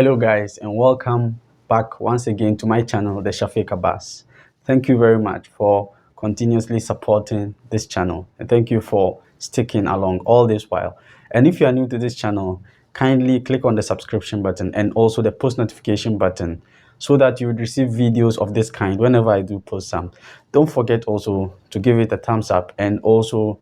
Hello guys, and welcome back once again to my channel, the Shafiq Abbas. Thank you very much for continuously supporting this channel, and thank you for sticking along all this while. And if you are new to this channel, kindly click on the subscription button and also the post notification button so that you would receive videos of this kind whenever I do post some. Don't forget also to give it a thumbs up and also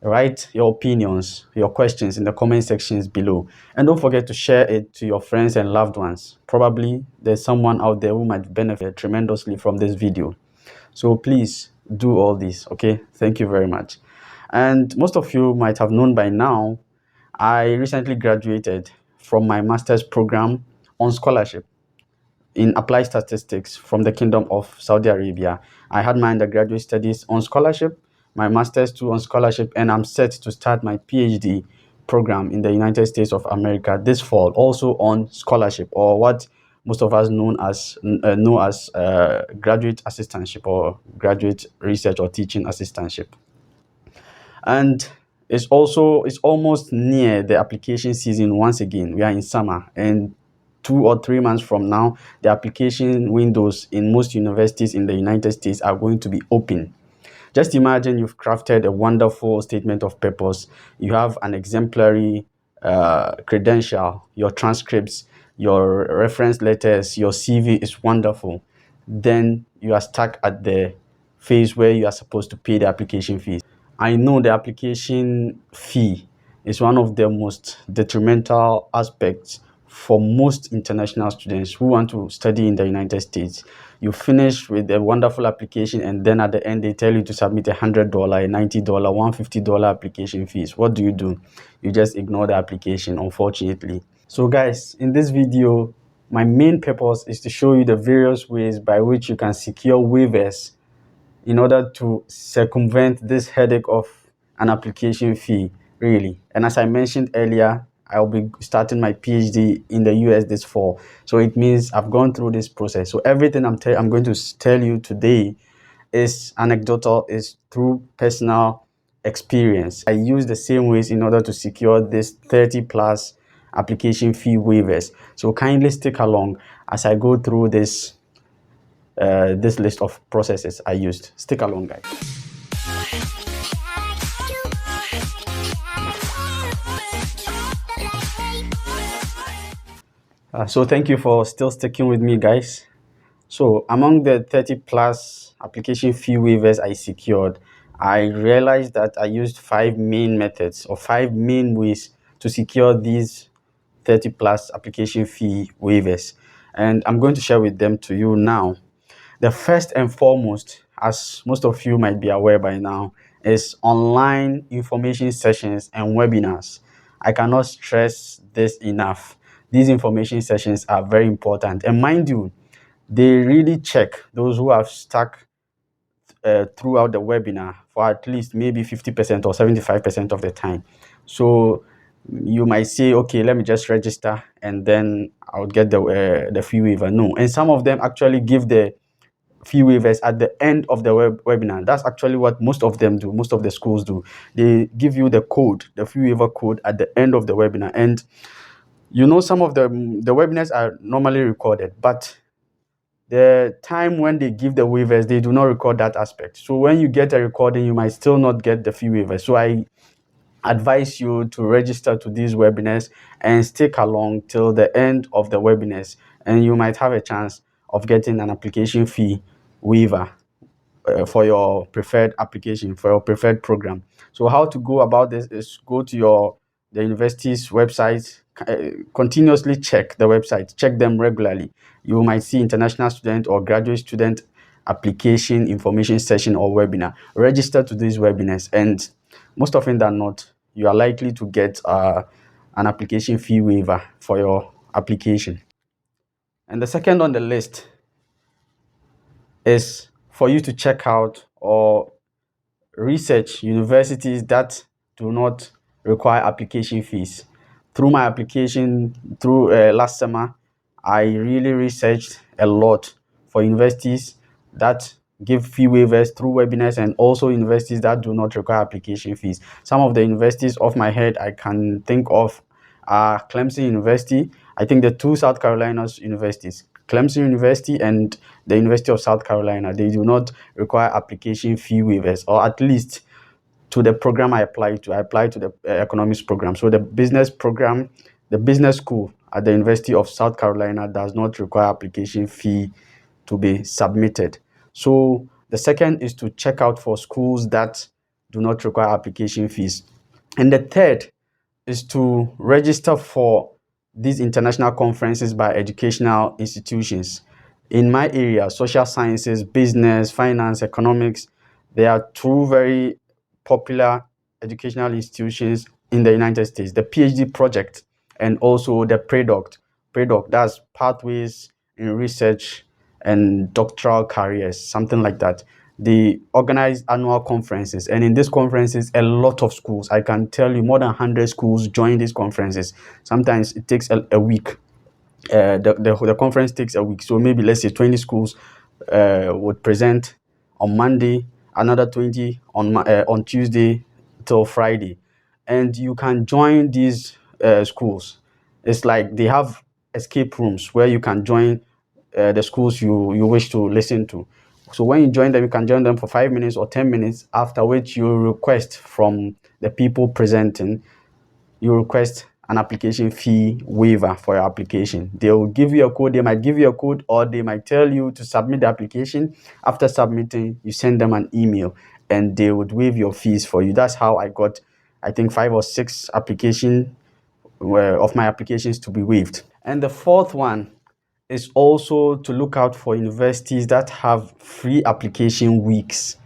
write your opinions, your questions in the comment sections below. And don't forget to share it to your friends and loved ones. Probably there's someone out there who might benefit tremendously from this video. So please do all this, okay? Thank you very much. And most of you might have known by now, I recently graduated from my master's program on scholarship in applied statistics from the Kingdom of Saudi Arabia. I had my undergraduate studies on scholarship, my master's too on scholarship, and I'm set to start my PhD program in the United States of America this fall, also on scholarship, or what most of us know as graduate assistantship or graduate research or teaching assistantship. And it's almost near the application season once again. We are in summer, and 2 or 3 months from now, the application windows in most universities in the United States are going to be open. Just imagine you've crafted a wonderful statement of purpose. You have an exemplary credential, your transcripts, your reference letters, your CV is wonderful. Then you are stuck at the phase where you are supposed to pay the application fees. I know the application fee is one of the most detrimental aspects for most international students who want to study in the United States. You finish with a wonderful application, and then at the end they tell you to submit $100, $90, $150 application fees. What do? You just ignore the application, unfortunately. So guys, in this video, my main purpose is to show you the various ways by which you can secure waivers in order to circumvent this headache of an application fee, really. And as I mentioned earlier, I'll be starting my PhD in the US this fall. So it means I've gone through this process. So everything I'm going to tell you today is anecdotal, is through personal experience. I use the same ways in order to secure this 30 plus application fee waivers. So kindly stick along as I go through this list of processes I used. Stick along, guys. So thank you for still sticking with me, guys. So among the 30 plus application fee waivers I secured, I realized that I used 5 main methods or 5 main ways to secure these 30 plus application fee waivers. And I'm going to share with them to you now. The first and foremost, as most of you might be aware by now, is online information sessions and webinars. I cannot stress this enough. These information sessions are very important. And mind you, they really check those who have stuck throughout the webinar for at least maybe 50% or 75% of the time. So you might say, okay, let me just register and then I'll get the fee waiver. No, and some of them actually give the fee waivers at the end of the webinar. That's actually what most of them do, most of the schools do. They give you the code, the fee waiver code at the end of the webinar. And you know, some of the webinars are normally recorded, but the time when they give the waivers, they do not record that aspect. So when you get a recording, you might still not get the fee waiver. So I advise you to register to these webinars and stick along till the end of the webinars, and you might have a chance of getting an application fee waiver for your preferred application, for your preferred program. So how to go about this is go to the university's website, continuously check the website, check them regularly. You might see international student or graduate student application information session or webinar. Register to these webinars, and most often than not, you are likely to get an application fee waiver for your application. And the second on the list is for you to check out or research universities that do not require application fees. Through my application, through last summer, I really researched a lot for universities that give fee waivers through webinars, and also universities that do not require application fees. Some of the universities off my head I can think of are Clemson University, I think the two South Carolina's universities, Clemson University and the University of South Carolina, they do not require application fee waivers, or at least to the program I applied to. I applied to the economics program. So the business program, the business school at the University of South Carolina does not require application fee to be submitted. So the second is to check out for schools that do not require application fees. And the third is to register for these international conferences by educational institutions. In my area, social sciences, business, finance, economics, there are two very popular educational institutions in the United States, the PhD project and also the PREDOCT. PREDOCT, that's Pathways in Research and Doctoral Careers, something like that. They organize annual conferences, and in these conferences, a lot of schools, I can tell you more than 100 schools join these conferences. Sometimes it takes a week. The conference takes a week. So maybe let's say 20 schools would present on Monday, another 20 on Tuesday till Friday. And you can join these schools. It's like they have escape rooms where you can join the schools you wish to listen to. So when you join them, you can join them for 5 minutes or 10 minutes, after which you request from the people presenting, you request an application fee waiver for your application. They will give you a code. They might give you a code, or they might tell you to submit the application. After submitting, you send them an email and they would waive your fees for you. That's how I got, I think, 5 or 6 application of my applications to be waived. And the fourth one is also to look out for universities that have free application weeks.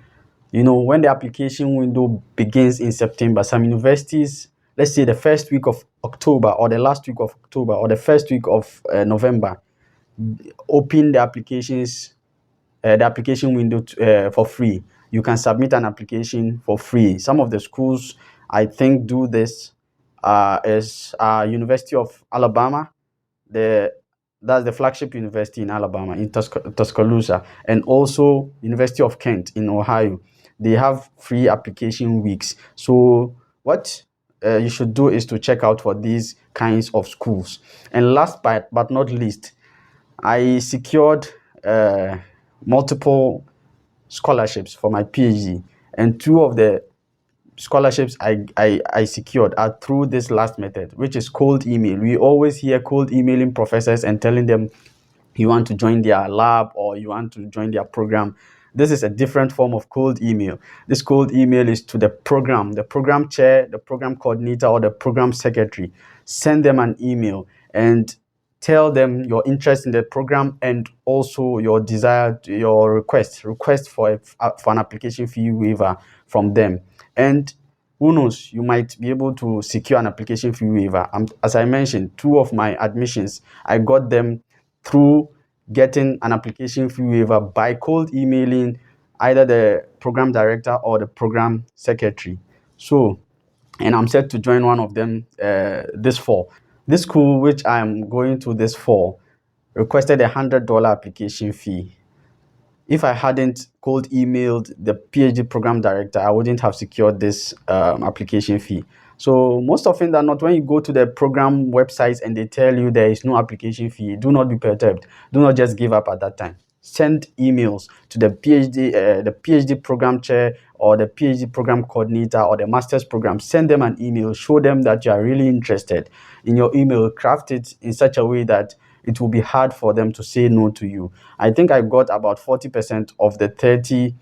You know, when the application window begins in September, some universities, let's say the first week of October or the last week of October or the first week of November, open the application window for free. You can submit an application for free. Some of the schools, I think, do this. Is University of Alabama, that's the flagship university in Alabama, in Tuscaloosa, and also University of Kent in Ohio. They have free application weeks. So what you should do is to check out for these kinds of schools. And last but not least, I secured multiple scholarships for my PhD, and two of the scholarships I secured are through this last method, which is cold email. We always hear cold emailing professors and telling them you want to join their lab or you want to join their program. This is a different form of cold email. This cold email is to the program chair, the program coordinator, or the program secretary. Send them an email and tell them your interest in the program and also your request for an application fee waiver from them. And who knows, you might be able to secure an application fee waiver. As I mentioned, two of my admissions, I got them through getting an application fee waiver by cold emailing either the program director or the program secretary. So, and I'm set to join one of them this fall. This school, which I'm going to this fall, requested $100 application fee. If I hadn't cold emailed the PhD program director, I wouldn't have secured this application fee. So most often than not, when you go to the program websites and they tell you there is no application fee, do not be perturbed. Do not just give up at that time. Send emails to the PhD program chair or the PhD program coordinator or the master's program. Send them an email. Show them that you are really interested. In your email, craft it in such a way that it will be hard for them to say no to you. I think I got about 40% of the 30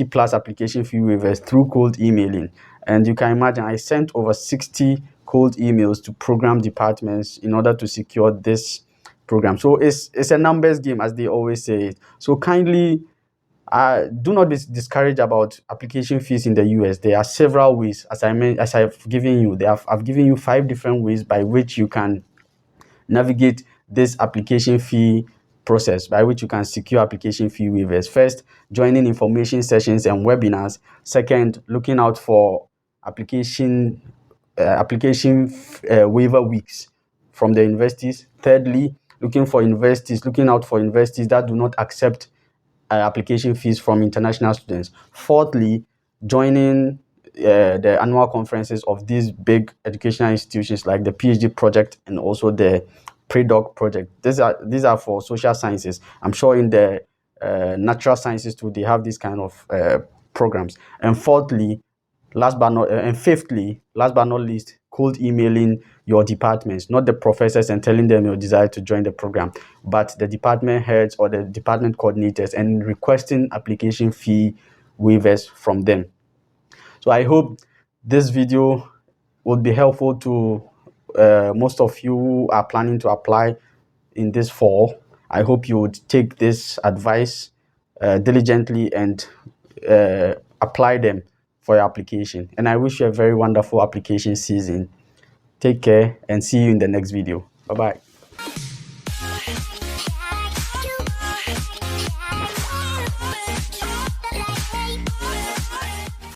plus application fee waivers through cold emailing. And you can imagine I sent over 60 cold emails to program departments in order to secure this program. So it's a numbers game, as they always say. So kindly do not be discouraged about application fees in the US. There are several ways, as I've given you. I've given you 5 different ways by which you can navigate this application fee process, by which you can secure application fee waivers. First, joining information sessions and webinars. Second, looking out for application waiver weeks from the universities. Thirdly, looking out for universities that do not accept application fees from international students. Fourthly, joining the annual conferences of these big educational institutions like the PhD project and also the pre-doc project. These are for social sciences. I'm sure in the natural sciences too, they have these kind of programs. And fourthly, last but not least, cold emailing your departments, not the professors, and telling them your desire to join the program, but the department heads or the department coordinators, and requesting application fee waivers from them. So I hope this video would be helpful to most of you who are planning to apply in this fall. I hope you would take this advice diligently and apply them for your application. And I wish you a very wonderful application season. Take care and see you in the next video. Bye bye.